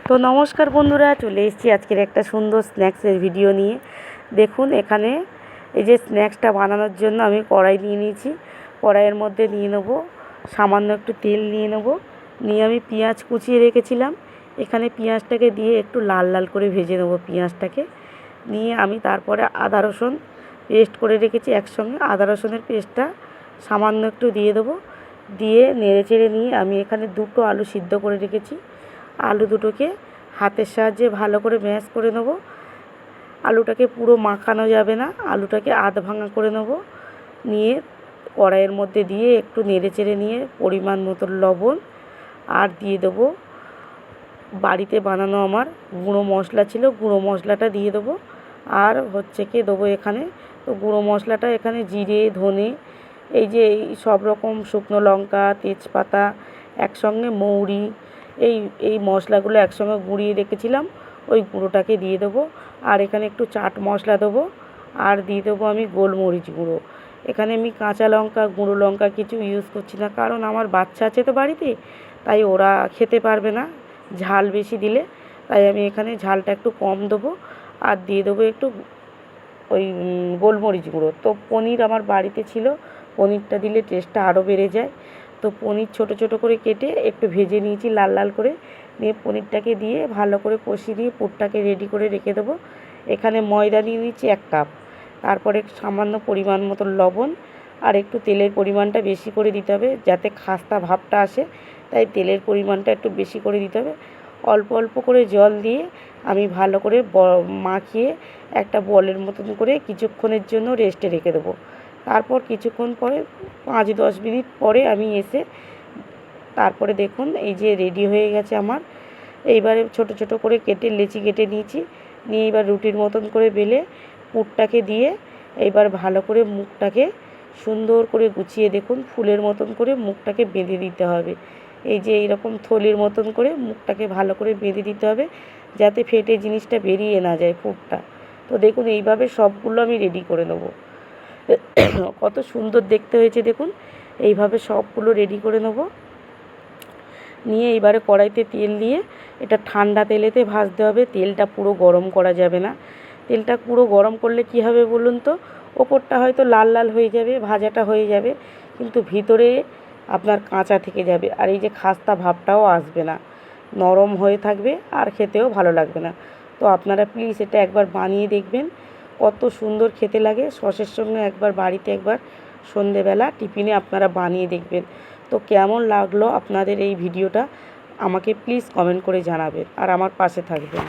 তো নমস্কার বন্ধুরা, চলে এসেছি আজকের একটা সুন্দর স্ন্যাক্সের ভিডিও নিয়ে। দেখুন এখানে এই যে স্ন্যাক্সটা বানানোর জন্য আমি কড়াই নিয়ে নিয়েছি। কড়াইয়ের মধ্যে নিয়ে নেব সামান্য একটু তেল, নিয়ে আমি পেঁয়াজ কুচিয়ে রেখেছিলাম। এখানে পেঁয়াজটাকে দিয়ে একটু লাল লাল করে ভেজে নেব। পেঁয়াজটাকে নিয়ে আমি তারপরে আদা রসুন পেস্ট করে রেখেছি একসঙ্গে, আদা রসুনের পেস্টটা সামান্য একটু দিয়ে দেবো। দিয়ে নেড়ে চেড়ে নিয়ে আমি এখানে দুটো আলু সিদ্ধ করে রেখেছি। আলু দুটোকে হাতের সাহায্যে ভালো করে ম্যাশ করে নেব। আলুটাকে পুরো মাখানো যাবে না, আলুটাকে আধ ভাঙা করে নেব। নিয়ে কড়াইয়ের মধ্যে দিয়ে একটু নেড়ে চেড়ে নিয়ে পরিমাণ মতো লবণ আর দিয়ে দেবো বাড়িতে বানানো আমার গুঁড়ো মশলা ছিল, গুঁড়ো মশলাটা দিয়ে দেবো। আর হচ্ছে কি দেবো এখানে, তো গুঁড়ো মশলাটা এখানে জিরে, ধনে, এই যে এই সব রকম শুকনো লঙ্কা, তেজপাতা, একসঙ্গে মৌরি, এই এই মশলাগুলো একসঙ্গে গুঁড়িয়ে রেখেছিলাম, ওই গুঁড়োটাকে দিয়ে দেবো। আর এখানে একটু চাট মশলা দেবো, আর দিয়ে দেবো আমি গোলমরিচ গুঁড়ো। এখানে আমি কাঁচা লঙ্কা, গুঁড়ো লঙ্কা কিছু ইউজ করছি না, কারণ আমার বাচ্চা আছে তো বাড়িতে, তাই ওরা খেতে পারবে না ঝাল বেশি দিলে, তাই আমি এখানে ঝালটা একটু কম দেবো। আর দিয়ে দেবো একটু ওই গোলমরিচ গুঁড়ো। তো পনির আমার বাড়িতে ছিল, পনিরটা দিলে টেস্টটা আরও বেড়ে যায়। তো পনির ছোটো ছোটো করে কেটে একটু ভেজে নিয়েছি লাল লাল করে, নিয়ে পনিরটাকে দিয়ে ভালো করে কষিয়ে দিয়ে পুরটাকে রেডি করে রেখে দেবো। এখানে ময়দা নিয়ে নিচ্ছি 1 কাপ, তারপরে সামান্য পরিমাণ মতো লবণ, আর একটু তেলের পরিমাণটা বেশি করে দিতে হবে যাতে খাস্তা ভাবটা আসে, তাই তেলের পরিমাণটা একটু বেশি করে দিতে হবে। অল্প অল্প করে জল দিয়ে আমি ভালো করে মাখিয়ে একটা বলের মতন করে কিছুক্ষণের জন্য রেস্টে রেখে দেবো। তারপর কিছুক্ষণ পরে 5-10 মিনিট পরে আমি এসে তারপরে দেখুন এই যে রেডি হয়ে গেছে আমার। এইবারে ছোট ছোট করে কেটে লেচি কেটে নিয়েছি, নিয়ে এবার রুটির মতন করে বেলে পুরটাকে দিয়ে এইবার ভালো করে মুখটাকে সুন্দর করে গুছিয়ে দেখুন ফুলের মতন করে মুখটাকে বেঁধে দিতে হবে। এই যে এইরকম থলির মতন করে মুখটাকে ভালো করে বেঁধে দিতে হবে যাতে ফেটে জিনিসটা বেরিয়ে না যায় পুরটা। তো দেখুন এইভাবে সবগুলো আমি রেডি করে নেব। কত সুন্দর দেখতে হয়েছে দেখুন, এইভাবে সবগুলো রেডি করে নেব। নিয়ে এইবারে কড়াইতে তেল দিয়ে এটা ঠান্ডা তেলেতে ভাজতে হবে, তেলটা পুরো গরম করা যাবে না। তেলটা পুরো গরম করলে কী হবে বলুন তো, ওপরটা হয়তো লাল লাল হয়ে যাবে, ভাজাটা হয়ে যাবে, কিন্তু ভিতরে আপনার কাঁচা থেকে যাবে, আর এই যে খাস্তা ভাবটাও আসবে না, নরম হয়ে থাকবে আর খেতেও ভালো লাগবে না। তো আপনারা প্লিজ এটা একবার বানিয়ে দেখবেন, কত সুন্দর খেতে লাগে। সসের সঙ্গে একবার বাড়িতে একবার সন্ধেবেলা টিফিনে আপনারা বানিয়ে দেখবেন। তো কেমন লাগলো আপনাদের এই ভিডিওটা আমাকে প্লিজ কমেন্ট করে জানাবেন, আর আমার পাশে থাকবেন।